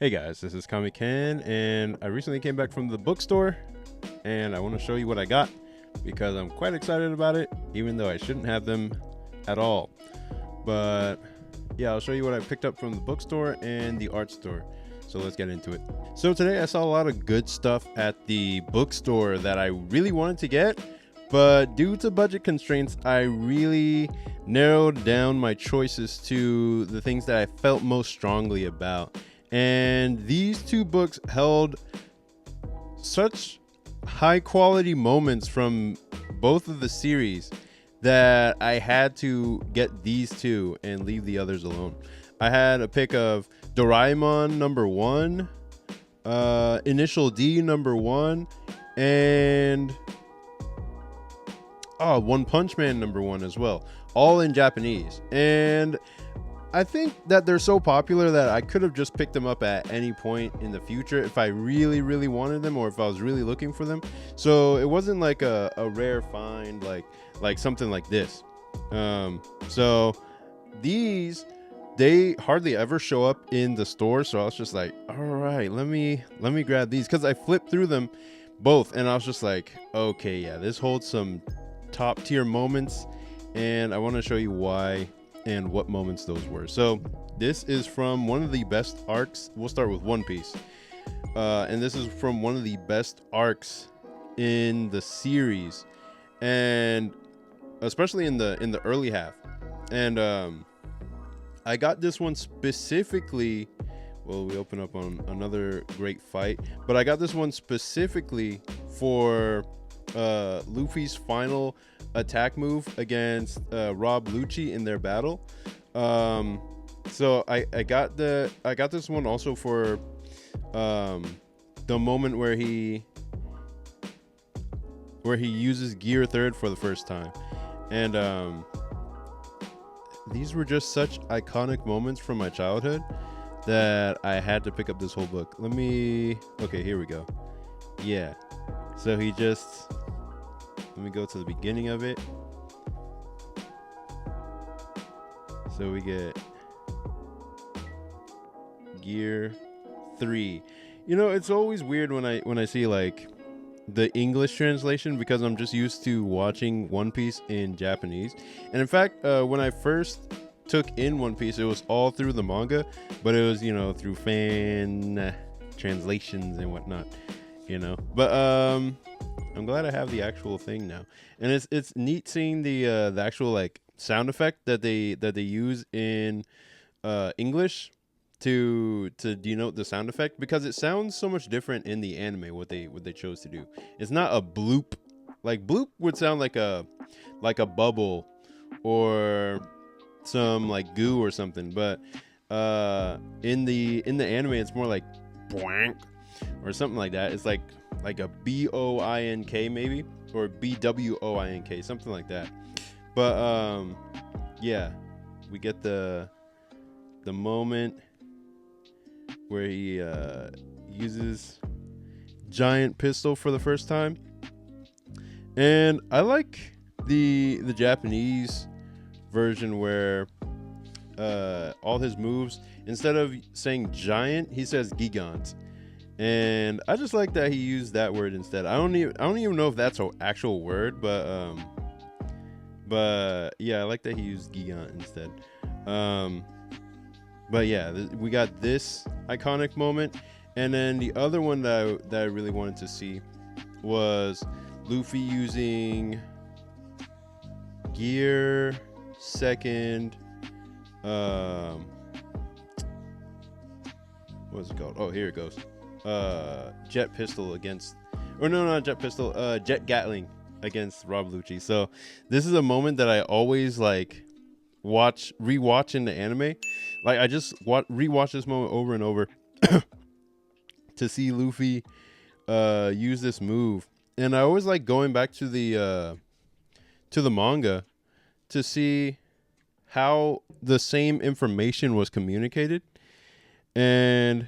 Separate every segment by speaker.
Speaker 1: Hey guys, this is Kami Ken, and I recently came back from the bookstore, and I want to show you what I got because I'm quite excited about it, even though I shouldn't have them at all. But yeah, I'll show you what I picked up from the bookstore and the art store. So let's get into it. So today I saw a lot of good stuff at the bookstore that I really wanted to get, but due to budget constraints, I really narrowed down my choices to the things that I felt most strongly about. And these two books held such high quality moments from both of the series that I had to get these two and leave the others alone. I had a pick of Doraemon #1, Initial D #1, and One Punch Man #1 as well, all in Japanese. And I think that they're so popular that I could have just picked them up at any point in the future if I really, really wanted them or if I was really looking for them. So it wasn't like a rare find like something like this. So these, they hardly ever show up in the store. So I was just like, all right, let me grab these, because I flipped through them both and I was just like, okay, yeah, this holds some top tier moments, and I want to show you why and what moments those were. So this is from one of the best arcs. We'll start with One Piece, and this is from one of the best arcs in the series, and especially in the early half. And I got this one specifically. Well, we open up on another great fight, but I got this one specifically for Luffy's final attack move against Rob Lucci in their battle. So I got this one also for the moment where he uses Gear Third for the first time. And these were just such iconic moments from my childhood that I had to pick up this whole book. Okay, here we go. Yeah, so let me go to the beginning of it. So we get Gear 3. You know, it's always weird when I see like the English translation, because I'm just used to watching One Piece in Japanese. And in fact, when I first took in One Piece, it was all through the manga, but it was, through fan translations and whatnot, But I'm glad I have the actual thing now, and it's neat seeing the actual like sound effect that they use in English to denote the sound effect, because it sounds so much different in the anime. What they chose to do, it's not a bloop. Like bloop would sound like a bubble or some like goo or something, but in the anime it's more like bwank or something like that. It's like a BOINK maybe, or BWOINK, something like that. But yeah, we get the moment where he uses giant pistol for the first time. And I like the Japanese version where all his moves, instead of saying giant, he says gigant. And I just like that he used that word instead. I don't even know if that's an actual word, but yeah, I like that he used gigant instead. But yeah, we got this iconic moment, and then the other one that I really wanted to see was Luffy using Gear Second. What's it called? Oh, here it goes. Jet pistol against, or no, not jet pistol, jet Gatling against Rob Lucci. So this is a moment that I always like rewatch in the anime. Like I just rewatch this moment over and over to see Luffy use this move, and I always like going back to the manga to see how the same information was communicated. And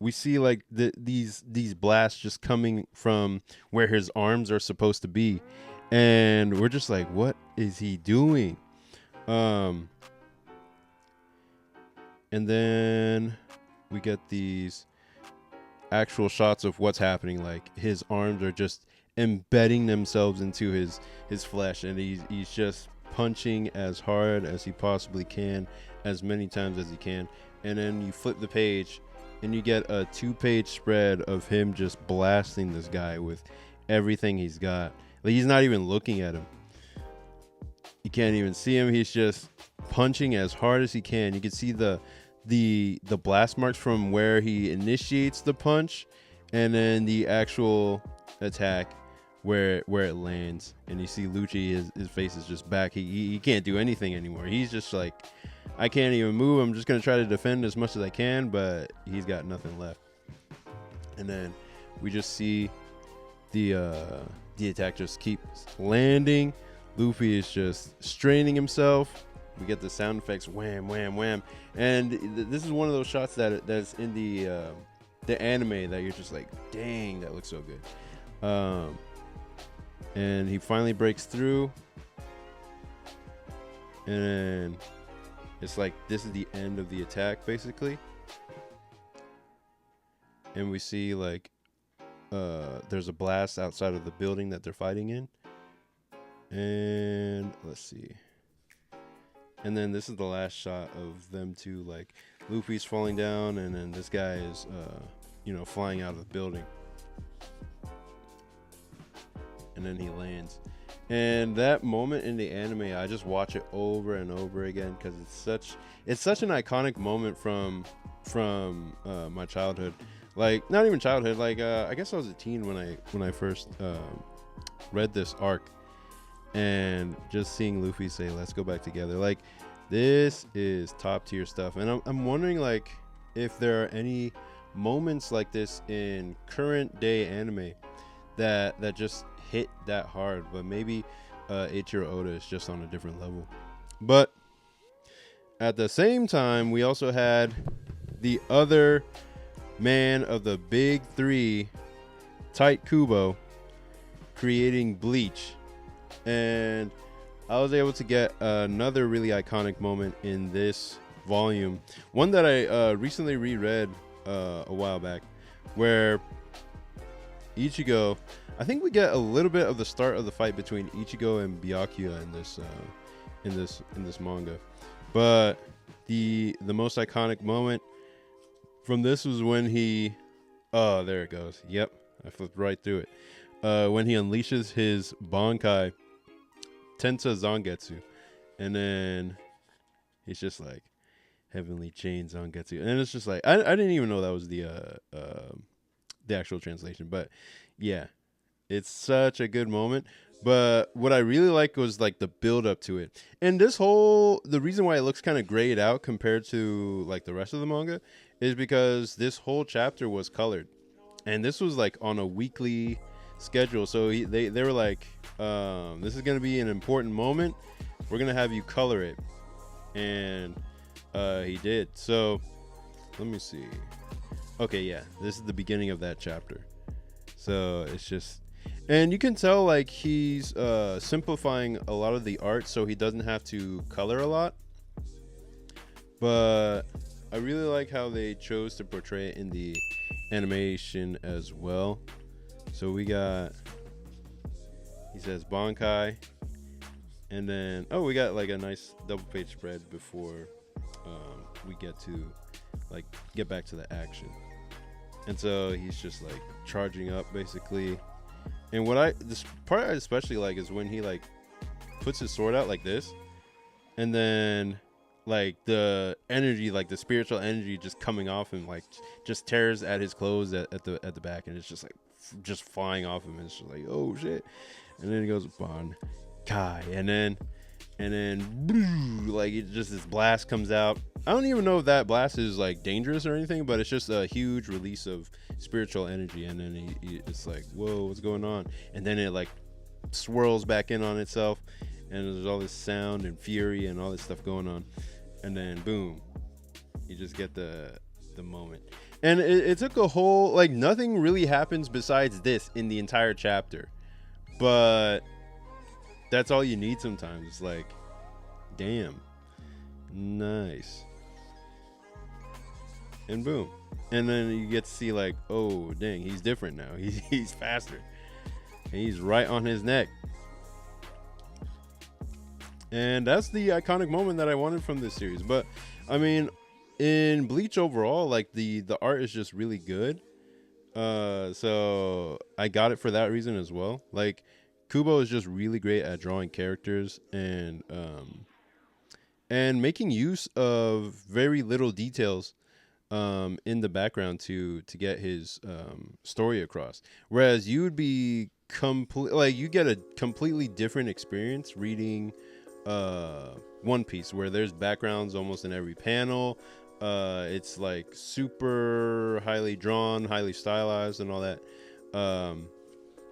Speaker 1: we see like these blasts just coming from where his arms are supposed to be, and we're just like, what is he doing? And then we get these actual shots of what's happening. Like his arms are just embedding themselves into his flesh, and he's just punching as hard as he possibly can, as many times as he can. And then you flip the page and you get a 2-page spread of him just blasting this guy with everything he's got. Like he's not even looking at him. You can't even see him. He's just punching as hard as he can. You can see the blast marks from where he initiates the punch, and then the actual attack where it lands. And you see Lucci, his face is just back. He can't do anything anymore. He's just like, I can't even move. I'm just gonna try to defend as much as I can, but he's got nothing left. And then we just see the attack just keeps landing. Luffy is just straining himself. We get the sound effects, wham, wham, wham. And this is one of those shots that's in the anime that you're just like, dang, that looks so good. And he finally breaks through. And it's like, this is the end of the attack, basically. And we see like, there's a blast outside of the building that they're fighting in. And let's see. And then this is the last shot of them two, like Luffy's falling down, and then this guy is, flying out of the building. And then he lands. And that moment in the anime, I just watch it over and over again because it's such an iconic moment from my childhood. Like not even childhood. Like I guess I was a teen when I first read this arc. And just seeing Luffy say, let's go back together. Like, this is top tier stuff. And I'm wondering, like, if there are any moments like this in current day anime that just hit that hard. But maybe Eiichiro Oda is just on a different level. But at the same time, we also had the other man of the big three, Tite Kubo, creating Bleach. And I was able to get another really iconic moment in this volume, one that I recently reread a while back, where Ichigo, I think we get a little bit of the start of the fight between Ichigo and Byakuya in this manga, but the most iconic moment from this was when he, oh, there it goes, yep, I flipped right through it, when he unleashes his Bankai Tensa Zangetsu, and then he's just like, Heavenly Chain Zangetsu, and it's just like, I didn't even know that was the actual translation, but yeah, it's such a good moment. But what I really like was like the build up to it, and the reason why it looks kind of grayed out compared to like the rest of the manga is because this whole chapter was colored, and this was like on a weekly schedule. So they were like, this is gonna be an important moment, we're gonna have you color it, and he did. So let me see. Okay, yeah, this is the beginning of that chapter. So it's just, and you can tell like he's simplifying a lot of the art so he doesn't have to color a lot, but I really like how they chose to portray it in the animation as well. So we got, he says Bankai, and then, oh, we got like a nice double page spread before we get back to the action. And so he's just like charging up basically. And this part I especially like is when he like puts his sword out like this, and then like the energy, like the spiritual energy just coming off him, like just tears at his clothes at the back, and it's just like just flying off him, and it's just like, oh shit. And then he goes Bankai, and then like it just, this blast comes out. I don't even know if that blast is like dangerous or anything, but it's just a huge release of spiritual energy. And then it's like, whoa, what's going on? And then it like swirls back in on itself, and there's all this sound and fury and all this stuff going on, and then boom, you just get the moment. And it took a whole, like, nothing really happens besides this in the entire chapter, but that's all you need sometimes. It's like, damn, nice. and boom. And then you get to see like, oh dang, he's different now. He's faster. And he's right on his neck. And that's the iconic moment that I wanted from this series. But I mean, in Bleach overall, like the art is just really good. So I got it for that reason as well. Like Kubo is just really great at drawing characters and making use of very little details in the background to get his story across. Whereas you would be you get a completely different experience reading One Piece, where there's backgrounds almost in every panel. It's like super highly drawn, highly stylized, and all that.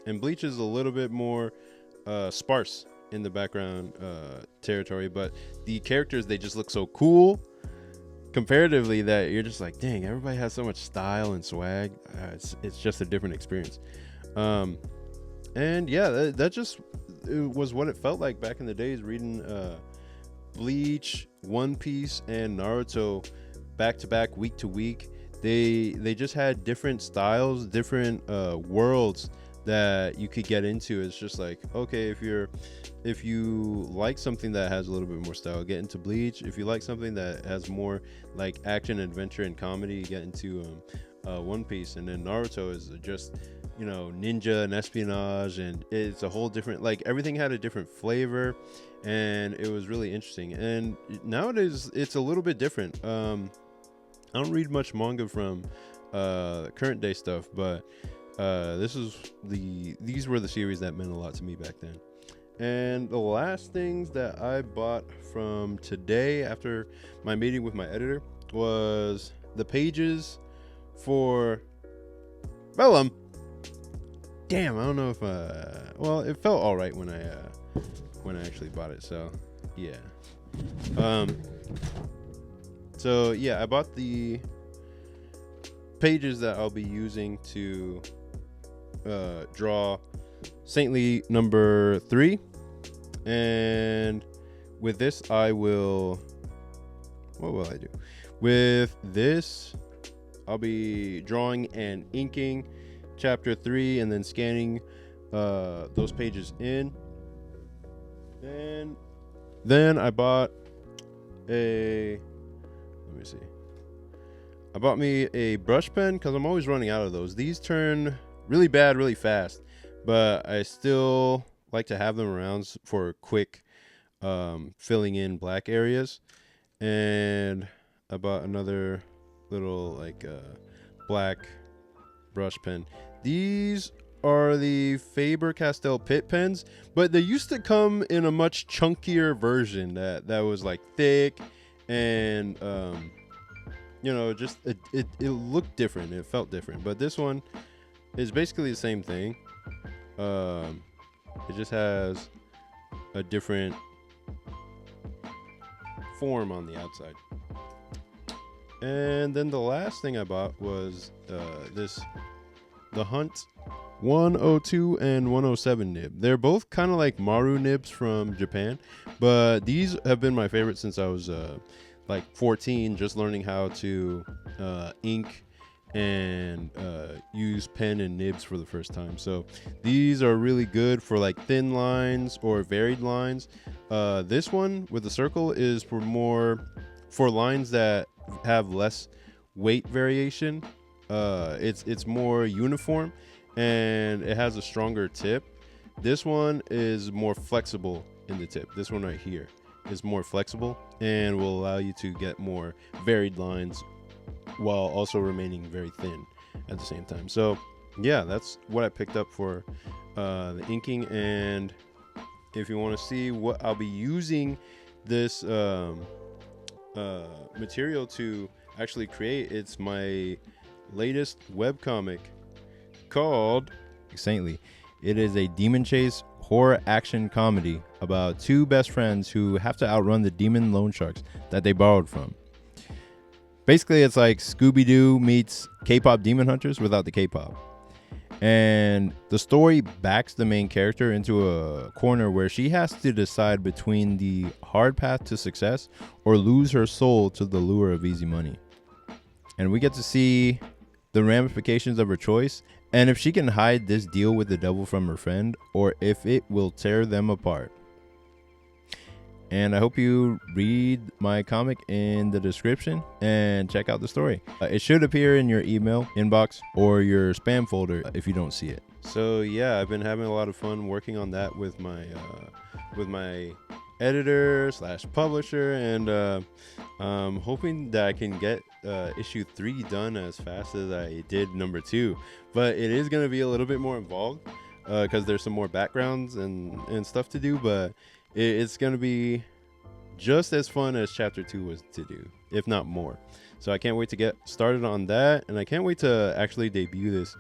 Speaker 1: And Bleach is a little bit more sparse in the background territory, but the characters, they just look so cool comparatively that you're just like, dang, everybody has so much style and swag. It's just a different experience. And yeah, that just it was what it felt like back in the days reading Bleach, One Piece, and Naruto back to back, week to week. They just had different styles, different worlds that you could get into. It's just like, okay, if you like something that has a little bit more style, get into Bleach. If you like something that has more like action, adventure, and comedy, get into One Piece. And then Naruto is just, you know, ninja and espionage, and it's a whole different, like, everything had a different flavor, and it was really interesting. And nowadays it's a little bit different. I don't read much manga from current day stuff, but these were the series that meant a lot to me back then. And the last things that I bought from today after my meeting with my editor was the pages for Vellum. Damn, I don't know if well, it felt all right when I actually bought it. So yeah. So yeah, I bought the pages that I'll be using to draw Saintly number 3, and with this what will I do? With this, I'll be drawing and inking chapter 3 and then scanning those pages in. And then I bought I bought me a brush pen because I'm always running out of those. These turn really bad really fast, but I still like to have them around for quick filling in black areas. And I bought another little like black brush pen. These are the Faber-Castell Pit pens, but they used to come in a much chunkier version that was like thick and you know, just it looked different. It felt different. But this one is basically the same thing. It just has a different form on the outside. And then the last thing I bought was the Hunt 102 and 107 nib. They're both kind of like Maru nibs from Japan, but these have been my favorite since I was like 14, just learning how to ink and use pen and nibs for the first time. So these are really good for like thin lines or varied lines. This one with the circle is for lines that have less weight variation. It's more uniform and it has a stronger tip. This one is more flexible in the tip. This one right here is more flexible and will allow you to get more varied lines while also remaining very thin at the same time. So yeah, that's what I picked up for the inking. And if you want to see what I'll be using this material to actually create, it's my latest webcomic called Saintly. It is a demon chase horror action comedy about two best friends who have to outrun the demon loan sharks that they borrowed from. Basically, it's like Scooby-Doo meets K-pop demon hunters without the K-pop. And the story backs the main character into a corner where she has to decide between the hard path to success or lose her soul to the lure of easy money. and we get to see the ramifications of her choice, and if she can hide this deal with the devil from her friend, or if it will tear them apart. And I hope you read my comic in the description and check out the story. It should appear in your email inbox or your spam folder if you don't see it. So yeah, I've been having a lot of fun working on that with my editor / publisher, and I'm hoping that I can get issue 3 done as fast as I did number 2. But it is going to be a little bit more involved because there's some more backgrounds and stuff to do, but it's going to be just as fun as chapter 2 was to do, if not more. So I can't wait to get started on that, and I can't wait to actually debut this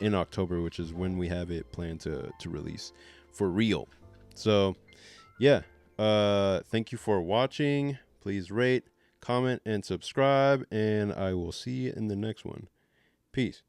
Speaker 1: in October, which is when we have it planned to release for real. So yeah, thank you for watching. Please rate, comment, and subscribe, and I will see you in the next one. Peace.